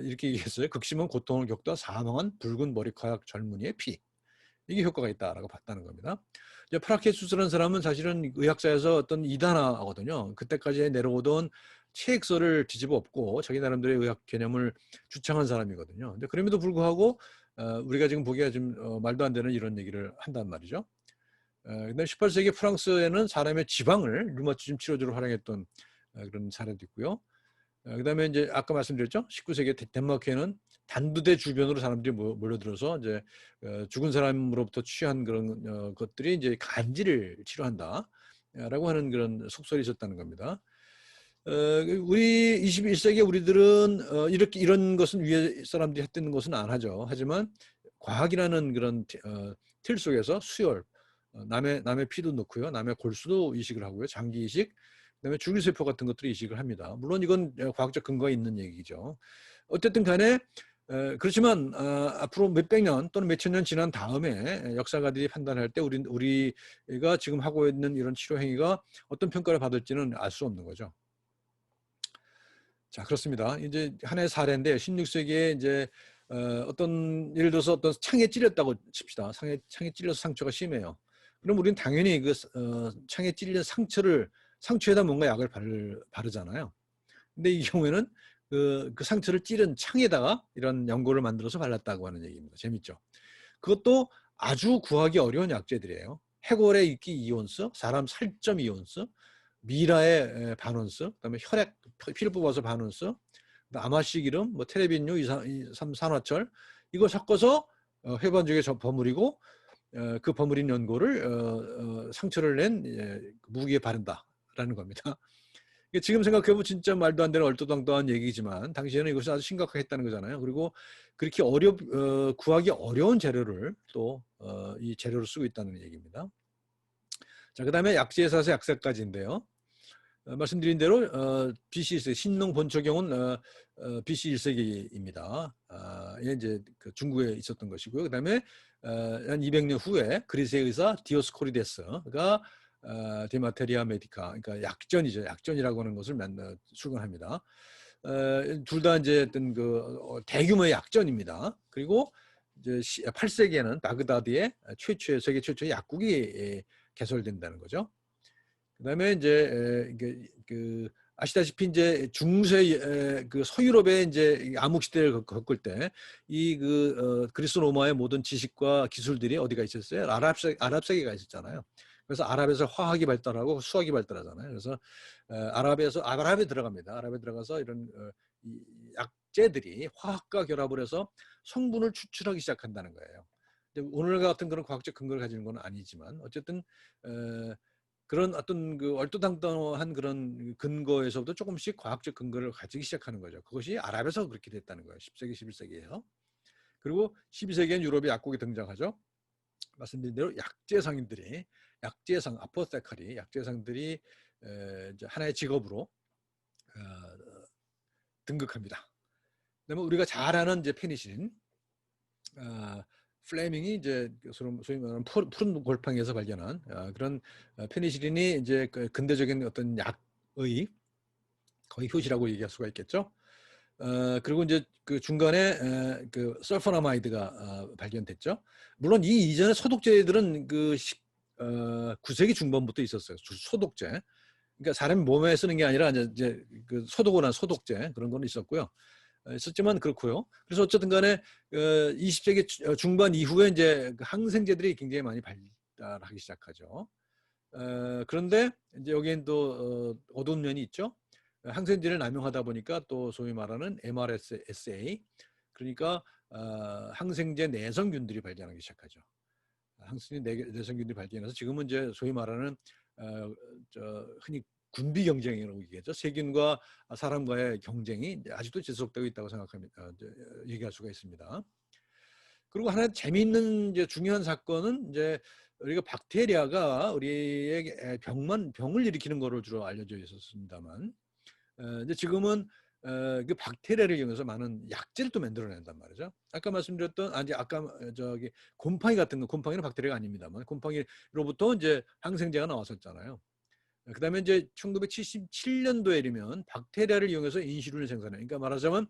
이렇게 얘기했어요. 극심한 고통을 겪다 사망한 붉은 머리카락 젊은이의 피. 이게 효과가 있다라고 봤다는 겁니다. 이제 파라켈수스라는 사람은 사실은 의학사에서 어떤 이단아거든요. 그때까지 내려오던 체액서를 뒤집어 엎고 자기 나름대로의 의학 개념을 주창한 사람이거든요. 근데 그럼에도 불구하고 우리가 지금 보기가 좀 말도 안 되는 이런 얘기를 한단 말이죠. 근데 18세기 프랑스에는 사람의 지방을 류마티즘 치료제로 활용했던 그런 사례도 있고요. 그다음에 이제 아까 말씀드렸죠. 19세기 덴마크에는 단두대 주변으로 사람들이 몰려들어서 이제 죽은 사람으로부터 취한 그런 것들이 이제 간질을 치료한다라고 하는 그런 속설이 있었다는 겁니다. 우리 21세기 우리들은 이렇게 이런 것은 위에 사람들이 했던 것은 안 하죠. 하지만 과학이라는 그런 틀 속에서 수혈, 남의 피도 넣고요, 남의 골수도 이식을 하고요, 장기 이식, 그다음에 줄기세포 같은 것들을 이식을 합니다. 물론 이건 과학적 근거가 있는 얘기죠. 어쨌든 간에 그렇지만 앞으로 몇백 년 또는 몇천 년 지난 다음에 역사가들이 판단할 때 우리가 지금 하고 있는 이런 치료 행위가 어떤 평가를 받을지는 알 수 없는 거죠. 자, 그렇습니다. 이제 하나의 사례인데 16세기에 이제 어떤 예를 들어서 어떤 창에 찔렸다고 칩시다. 창에 찔려서 상처가 심해요. 그럼 우리는 당연히 그 창에 찔린 상처에다 뭔가 약을 바르잖아요. 근데 이 경우에는 그 상처를 찌른 창에다가 이런 연고를 만들어서 발랐다고 하는 얘기입니다. 재밌죠? 그것도 아주 구하기 어려운 약재들이에요. 해골의 이끼 이온스, 사람 살점 이온스, 미라의 반온스, 그다음에 혈액 피를 뽑아서 반온스, 아마씨 기름, 뭐 테레빈유, 3산화철 이거 섞어서 회반죽에 버무리고 그 버무린 연고를 상처를 낸 무기에 바른다라는 겁니다. 지금 생각해보면 진짜 말도 안 되는 얼토당토한 얘기지만 당시에는 이것이 아주 심각했다는 거잖아요. 그리고 그렇게 구하기 어려운 재료를 또 이 재료로 쓰고 있다는 얘기입니다. 자, 그 다음에 약재에 사서 약사까지인데요. 말씀드린 대로 BC 1세기 신농 본초경은 BC 1세기입니다. 이제 그 중국에 있었던 것이고요. 그 다음에 한 200년 후에 그리스의 의사 디오스코리데스가 데마테리아 메디카, 그러니까 약전이죠. 약전이라고 하는 것을 출간합니다. 둘 다 이제 어떤 그 대규모의 약전입니다. 그리고 이제 8세기에는 바그다드의 세계 최초의 약국이 개설된다는 거죠. 그다음에 이제 그 아시다시피 이제 중세 그 서유럽의 이제 암흑 시대를 겪을 때 이 그리스 로마의 모든 지식과 기술들이 어디가 있었어요? 아랍 세계가 있었잖아요. 그래서 아랍에서 화학이 발달하고 수학이 발달하잖아요. 그래서 아랍에서 아랍에 들어갑니다. 아랍에 들어가서 이런 이 약재들이 화학과 결합을 해서 성분을 추출하기 시작한다는 거예요. 오늘 같은 그런 과학적 근거를 가지는 건 아니지만 어쨌든 그런 어떤 그 얼토당토한 그런 근거에서부터 조금씩 과학적 근거를 가지기 시작하는 거죠. 그것이 아랍에서 그렇게 됐다는 거예요. 10세기, 11세기에요. 그리고 12세기엔 유럽의 약국이 등장하죠. 말씀드린 대로 약재상인들이 약재상, 아포테카리, 약재상들이 이제 하나의 직업으로 등극합니다. 그다음에 우리가 잘 아는 이제 페니실린, 플레밍이 이제 소위 말하는 푸른 골팡이에서 발견한 그런 페니실린이 이제 근대적인 어떤 약의 거의 효시라고 얘기할 수가 있겠죠. 그리고 이제 그 중간에 그 설포나마이드가 발견됐죠. 물론 이 이전에 소독제들은 그 9세기 중반부터 있었어요. 소독제. 그러니까 사람 몸에 쓰는 게 아니라 이제 그 소독을 한 소독제 그런 건 있었고요. 있었지만 그렇고요. 그래서 어쨌든 간에 20세기 중반 이후에 이제 그 항생제들이 굉장히 많이 발달하기 시작하죠. 그런데 이제 여기엔 또 어두운 면이 있죠. 항생제를 남용하다 보니까 또 소위 말하는 MRSA 그러니까 항생제 내성균들이 발견하기 시작하죠. 항생제 내성균들이 발견해서 지금은 이제 소위 말하는 흔히 군비 경쟁이라고 얘기하죠. 세균과 사람과의 경쟁이 아직도 지속되고 있다고 생각합니다. 얘기할 수가 있습니다. 그리고 하나 재미있는 이제 중요한 사건은 이제 우리가 박테리아가 우리에게 병을 일으키는 거로 주로 알려져 있었습니다만, 이제 지금은 그 박테리아를 이용해서 많은 약재를 또 만들어낸단 말이죠. 아까 말씀드렸던 아까 저기 곰팡이 같은 거, 곰팡이는 박테리아가 아닙니다만 곰팡이로부터 이제 항생제가 나왔었잖아요. 그다음에 이제 1977년도에 이르면 박테리아를 이용해서 인슐린을 생산해. 그러니까 말하자면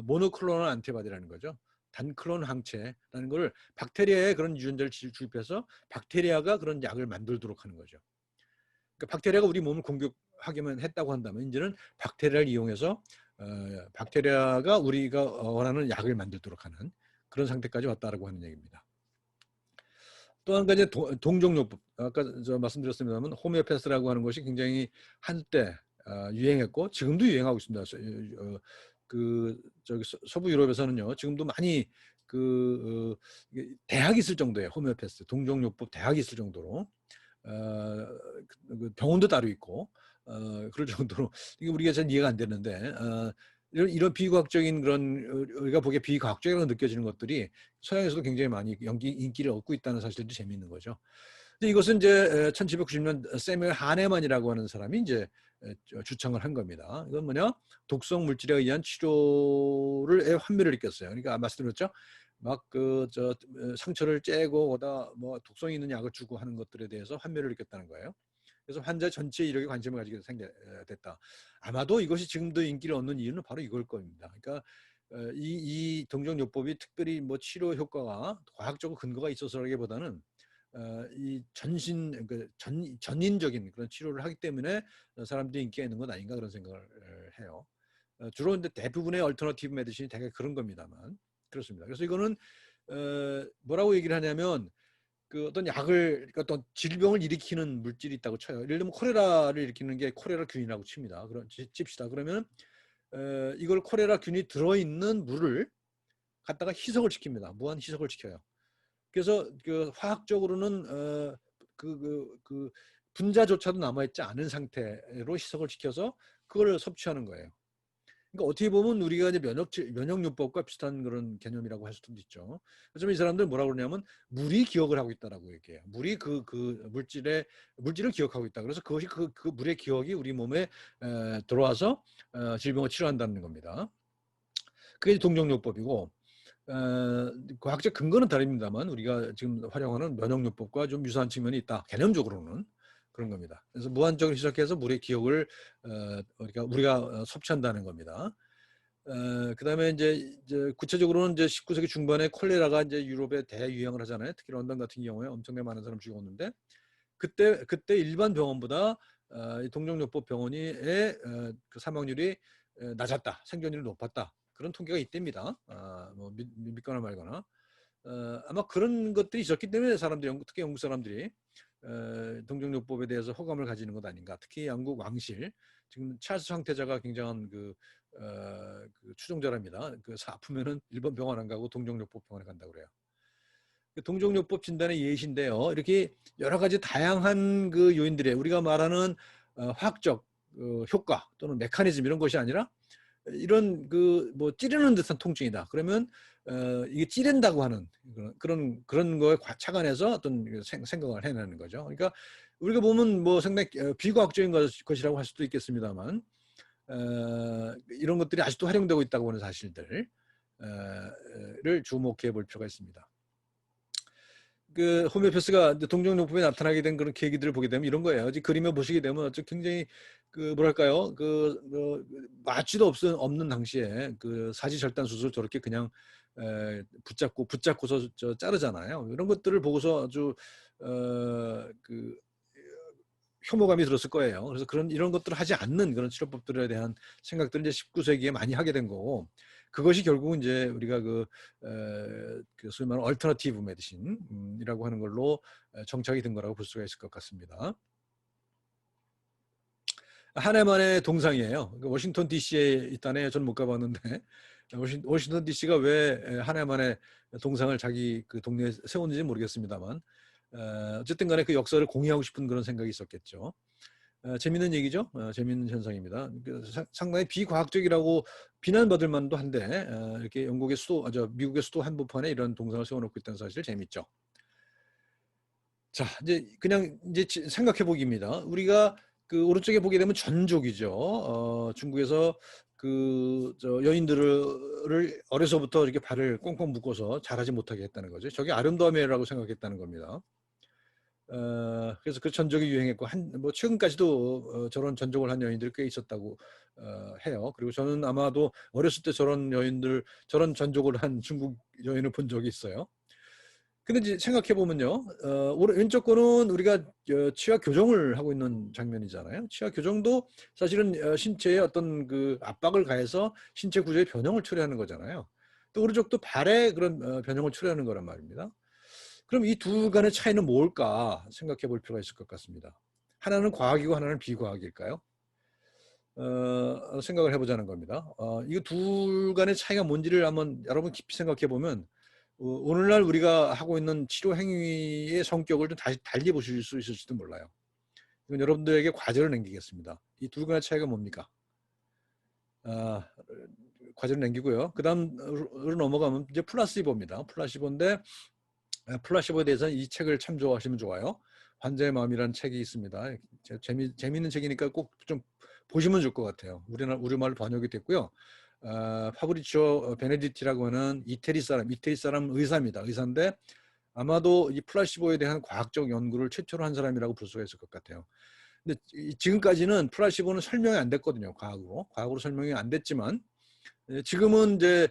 모노클로널 안티바디라는 거죠. 단클론 항체라는 걸 박테리아에 그런 유전자를 주입해서 박테리아가 그런 약을 만들도록 하는 거죠. 그러니까 박테리아가 우리 몸을 공격하기만 했다고 한다면 이제는 박테리아를 이용해서 박테리아가 우리가 원하는 약을 만들도록 하는 그런 상태까지 왔다라고 하는 얘기입니다. 또 한 가지 동종요법, 아까 말씀드렸습니다만 호메오패스라고 하는 것이 굉장히 한때 유행했고 지금도 유행하고 있습니다. 저기 서부 유럽에서는요 지금도 많이 대학이 있을 정도의 호메오패스 동종요법 대학이 있을 정도로 병원도 따로 있고 그럴 정도로 이게 우리가 잘 이해가 안 되는데 이런 비과학적인 그런 우리가 보기에 비과학적이라고 느껴지는 것들이 서양에서도 굉장히 많이 인기를 얻고 있다는 사실도 재미있는 거죠. 근데 이것은 이제 1790년 세뮤얼 하네만이라고 하는 사람이 이제 주창을 한 겁니다. 이건 뭐냐? 독성 물질에 의한 치료를 환멸을 느꼈어요. 그러니까 말씀드렸죠. 막 상처를 째고 거다 뭐 독성이 있는 약을 주고 하는 것들에 대해서 환멸을 느꼈다는 거예요. 그래서 환자 전체 이력에 관심을 가지게 됐다. 아마도 이것이 지금도 인기를 얻는 이유는 바로 이걸 겁니다. 그러니까 이 동정요법이 특별히 뭐 치료 효과가 과학적 근거가 있어서라기보다는 이 전인적인 그런 치료를 하기 때문에 사람들이 인기가 있는 것 아닌가 그런 생각을 해요. 주로 근데 대부분의 얼터너티브 메디신이 되게 그런 겁니다만 그렇습니다. 그래서 이거는 뭐라고 얘기를 하냐면 그 어떤 약을 그러니까 어떤 질병을 일으키는 물질이 있다고 쳐요. 예를 들면 콜레라를 일으키는 게 콜레라 균이라고 칩니다. 칩시다. 그러면 이걸 콜레라 균이 들어있는 물을 갖다가 희석을 시킵니다. 무한 희석을 시켜요. 그래서 그 화학적으로는 그 분자조차도 남아있지 않은 상태로 희석을 시켜서 그걸 섭취하는 거예요. 그러니까 어떻게 보면 우리가 이제 면역요법과 비슷한 그런 개념이라고 할 수도 있죠. 그래서 이 사람들 뭐라고 그러냐면 물이 기억을 하고 있다라고 얘기해요. 물이 그 물질을 기억하고 있다. 그래서 그것이 그 물의 기억이 우리 몸에 들어와서 질병을 치료한다는 겁니다. 그게 동정요법이고 과학적 근거는 다릅니다만 우리가 지금 활용하는 면역요법과 좀 유사한 측면이 있다. 개념적으로는 그런 겁니다. 그래서 무한적으로 희석해서 물의 기억을 우리가 섭취한다는 겁니다. 그다음에 이제 구체적으로는 이제 19세기 중반에 콜레라가 이제 유럽에 대유행을 하잖아요. 특히 런던 같은 경우에 엄청나게 많은 사람 죽었는데 그때 일반 병원보다 이 동종요법 병원의 그 사망률이 낮았다, 생존율이 높았다, 그런 통계가 있답니다. 뭐 믿거나 말거나. 아마 그런 것들이 있었기 때문에 사람들이, 특히 영국 사람들이 동종요법에 대해서 호감을 가지는 것 아닌가. 특히 영국 왕실, 지금 찰스 황태자가 굉장한 그 추종자랍니다. 아프면은 일반 병원 안 가고 동종요법 병원에 간다고 그래요. 동종요법 진단의 예시인데요. 이렇게 여러 가지 다양한 그 요인들에 우리가 말하는 화학적 효과 또는 메커니즘 이런 것이 아니라 이런 뭐 찌르는 듯한 통증이다. 그러면 이게 찌른다고 하는 그런 거에 착안해서 어떤 생각을 해내는 거죠. 그러니까 우리가 보면 뭐 상당히 비과학적인 것이라고 할 수도 있겠습니다만 이런 것들이 아직도 활용되고 있다고 하는 사실들을 주목해 볼 필요가 있습니다. 그 호메오패스가 동종요법에 나타나게 된 그런 계기들을 보게 되면 이런 거예요. 그림을 보시게 되면 굉장히 뭐랄까요, 마취도 없는 당시에 사지절단 수술 저렇게 그냥 붙잡고서 자르잖아요. 이런 것들을 보고서 아주 혐오감이 들었을 거예요. 그래서 이런 것들을 하지 않는 그런 치료법들에 대한 생각들을 이제 19세기에 많이 하게 된 거고, 그것이 결국은 이제 우리가 소위 말하는 얼터너티브 메디신이라고 하는 걸로 정착이 된 거라고 볼 수가 있을 것 같습니다. 하나만의 동상이에요. 워싱턴 DC에 있다네. 저는 못 가봤는데 워싱턴 DC가 왜 하나만의 동상을 자기 동네에 세웠는지 모르겠습니다만 어쨌든 간에 그 역사를 공유하고 싶은 그런 생각이 있었겠죠. 재밌는 얘기죠. 재밌는 현상입니다. 상당히 비과학적이라고 비난받을 만도 한데 이렇게 미국의 수도 한복판에 이런 동상을 세워놓고 있다는 사실 재밌죠. 자, 이제 생각해 보기입니다. 우리가 오른쪽에 보게 되면 전족이죠. 중국에서 여인들을 어려서부터 이렇게 발을 꽁꽁 묶어서 자라지 못하게 했다는 거죠. 저게 아름다움이라고 생각했다는 겁니다. 그래서 그 전적이 유행했고 뭐 최근까지도 저런 전적을 한 여인들이 꽤 있었다고 해요. 그리고 저는 아마도 어렸을 때 저런 전적을 한 중국 여인을 본 적이 있어요. 근데 이제 생각해 보면요, 왼쪽 거는 우리가 치아 교정을 하고 있는 장면이잖아요. 치아 교정도 사실은 신체에 어떤 압박을 가해서 신체 구조의 변형을 초래하는 거잖아요. 또 오른쪽도 발의 그런 변형을 초래하는 거란 말입니다. 그럼 이 두 간의 차이는 뭘까 생각해 볼 필요가 있을 것 같습니다. 하나는 과학이고 하나는 비과학일까요? 생각을 해보자는 겁니다. 이 둘 간의 차이가 뭔지를 한번 여러분 깊이 생각해 보면 오늘날 우리가 하고 있는 치료 행위의 성격을 좀 다시 달리 보실 수 있을지도 몰라요. 이건 여러분들에게 과제를 남기겠습니다. 이 둘 간의 차이가 뭡니까? 과제를 남기고요. 그 다음으로 넘어가면 이제 플라시보입니다. 플라시보인데 플라시보에 대해서는 이 책을 참조하시면 좋아요. 환자의 마음이라는 책이 있습니다. 재미있는 책이니까 꼭 좀 보시면 좋을 것 같아요. 우리말로 번역이 됐고요. 파브리치오 베네디티라고 하는 이태리 사람 의사입니다. 의사인데 아마도 이 플라시보에 대한 과학적 연구를 최초로 한 사람이라고 볼 수가 있을 것 같아요. 근데 지금까지는 플라시보는 설명이 안 됐거든요. 과학으로 설명이 안 됐지만 지금은 이제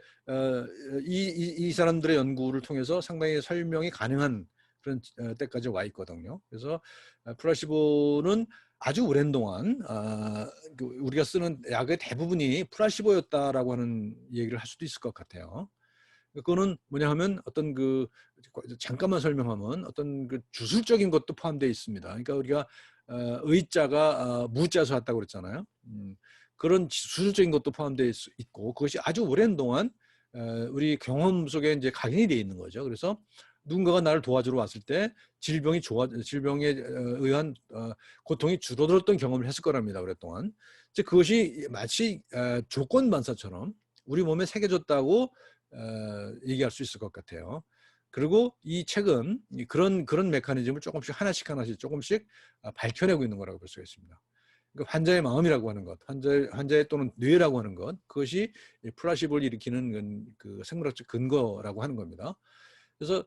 이 사람들의 연구를 통해서 상당히 설명이 가능한 그런 때까지 와 있거든요. 그래서 플라시보는 아주 오랜 동안 우리가 쓰는 약의 대부분이 플라시보였다라고 하는 얘기를 할 수도 있을 것 같아요. 그거는 뭐냐 하면 어떤 잠깐만 설명하면 어떤 주술적인 것도 포함되어 있습니다. 그러니까 우리가 의자가 무자에서 왔다고 그랬잖아요. 그런 주술적인 것도 포함되어 있고 그것이 아주 오랜 동안 우리 경험 속에 이제 각인이 되어 있는 거죠. 그래서 누군가가 나를 도와주러 왔을 때 질병에 의한 고통이 줄어들었던 경험을 했을 거랍니다. 오랫동안. 그것이 마치 조건반사처럼 우리 몸에 새겨졌다고 얘기할 수 있을 것 같아요. 그리고 이 책은 그런 메커니즘을 하나씩 조금씩 밝혀내고 있는 거라고 볼 수가 있습니다. 그러니까 환자의 마음이라고 하는 것, 환자의 또는 뇌라고 하는 것, 그것이 플라시보를 일으키는 생물학적 근거라고 하는 겁니다. 그래서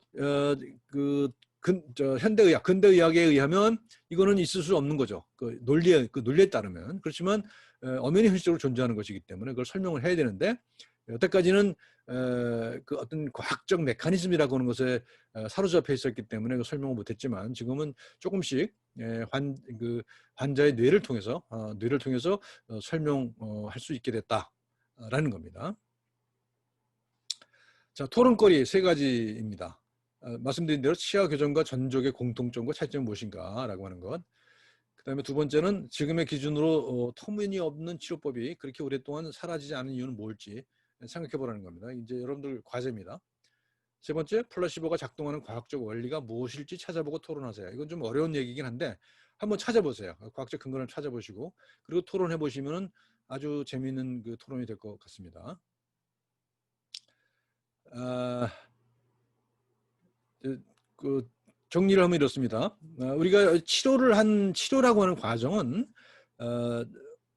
근대의학에 의하면 이거는 있을 수 없는 거죠. 논리에 따르면. 그렇지만 엄연히 현실적으로 존재하는 것이기 때문에 그걸 설명을 해야 되는데 여태까지는 그 어떤 과학적 메커니즘이라고 하는 것에 사로잡혀 있었기 때문에 그 설명을 못했지만 지금은 조금씩 그 환자의 뇌를 통해서 설명할 수 있게 됐다라는 겁니다. 자, 토론거리 세 가지입니다. 말씀드린 대로 치아 교정과 전족의 공통점과 차이점은 무엇인가라고 하는 것. 그다음에 두 번째는 지금의 기준으로 터무니없는 치료법이 그렇게 오랫동안 사라지지 않은 이유는 뭘지 생각해 보라는 겁니다. 이제 여러분들 과제입니다. 세 번째, 플라시보가 작동하는 과학적 원리가 무엇일지 찾아보고 토론하세요. 이건 좀 어려운 얘기긴 한데 한번 찾아보세요. 과학적 근거를 찾아보시고 그리고 토론해 보시면은 아주 재미있는 그 토론이 될 것 같습니다. 그 정리를 하면 이렇습니다. 우리가 치료라고 하는 과정은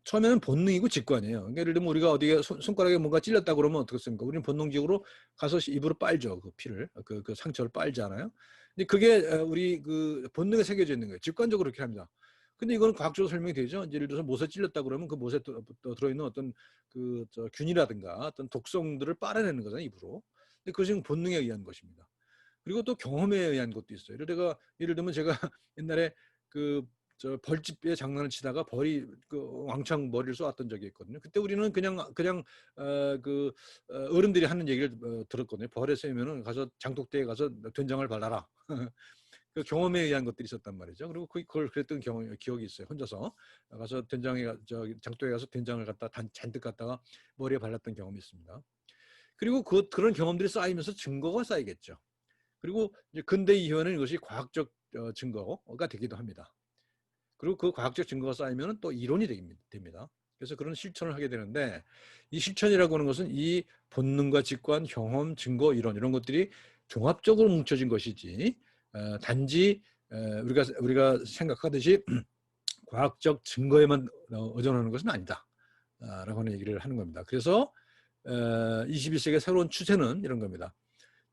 처음에는 본능이고 직관이에요. 그러니까 예를 들면 우리가 어디에 손가락에 뭔가 찔렸다 그러면 어떻겠습니까? 우리는 본능적으로 가서 입으로 빨죠. 그 피를, 그 상처를 빨잖아요. 근데 그게 우리 그 본능에 새겨져 있는 거예요. 직관적으로 그렇게 합니다. 근데 이거는 과학적으로 설명이 되죠. 예를 들어서 못에 찔렸다 그러면 그 못에 들어있는 어떤 균이라든가 어떤 독성들을 빨아내는 거잖아요, 입으로. 근데 그것은 본능에 의한 것입니다. 그리고 또 경험에 의한 것도 있어요. 예를 들면 제가 옛날에 벌집에 장난을 치다가 벌이 왕창 머리를 쏘았던 적이 있거든요. 그때 우리는 그냥 어른들이 하는 얘기를 들었거든요. 벌에 쏘이면은 가서 장독대에 가서 된장을 발라라. 그 경험에 의한 것들이 있었단 말이죠. 그리고 그걸 그랬던 기억이 있어요. 혼자서 가서 장독대에 가서 된장을 갖다 잔뜩 갖다가 머리에 발랐던 경험이 있습니다. 그리고 그런 경험들이 쌓이면서 증거가 쌓이겠죠. 그리고 이제 근대 이후에는 이것이 과학적 증거가 되기도 합니다. 그리고 그 과학적 증거가 쌓이면 또 이론이 됩니다. 그래서 그런 실천을 하게 되는데 이 실천이라고 하는 것은 이 본능과 직관, 경험, 증거, 이런 것들이 종합적으로 뭉쳐진 것이지 단지 우리가 생각하듯이 과학적 증거에만 의존하는 것은 아니다. 라고 하는 얘기를 하는 겁니다. 그래서 21세기의 새로운 추세는 이런 겁니다.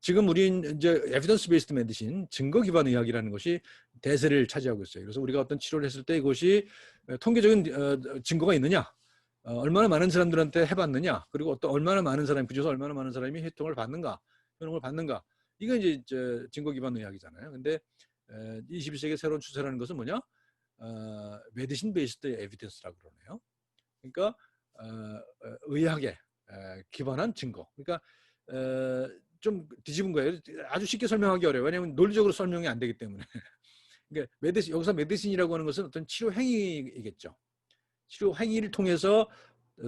지금 우린 이제 에비던스 베이스드 메디신, 증거 기반 의학이라는 것이 대세를 차지하고 있어요. 그래서 우리가 어떤 치료를 했을 때 이것이 통계적인 증거가 있느냐, 얼마나 많은 사람들한테 해봤느냐, 그리고 얼마나 많은 사람이 그중에서 얼마나 많은 사람이 효능을 받는가, 이게 이제 증거 기반 의학이잖아요. 근데 21세기 새로운 추세라는 것은 뭐냐? 메디신 베이스드 에비던스라고 그러네요. 그러니까 의학에 기반한 증거. 그러니까 좀 뒤집은 거예요. 아주 쉽게 설명하기 어려워요. 왜냐하면 논리적으로 설명이 안 되기 때문에. 그러니까 여기서 메디신이라고 하는 것은 어떤 치료 행위이겠죠. 치료 행위를 통해서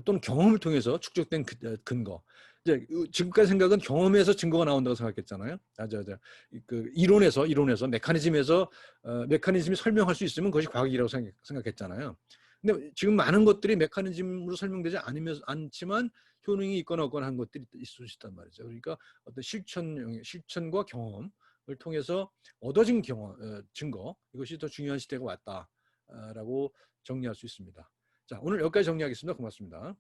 또는 경험을 통해서 축적된 근거. 이제 지금까지 생각은 경험에서 증거가 나온다고 생각했잖아요. 그 이론에서 메커니즘이 설명할 수 있으면 그것이 과학이라고 생각했잖아요. 근데 지금 많은 것들이 메커니즘으로 설명되지 않지만 효능이 있거나 없거나 한 것들이 있을 수 있단 말이죠. 그러니까 어떤 실천과 경험을 통해서 얻어진 증거, 이것이 더 중요한 시대가 왔다라고 정리할 수 있습니다. 자, 오늘 여기까지 정리하겠습니다. 고맙습니다.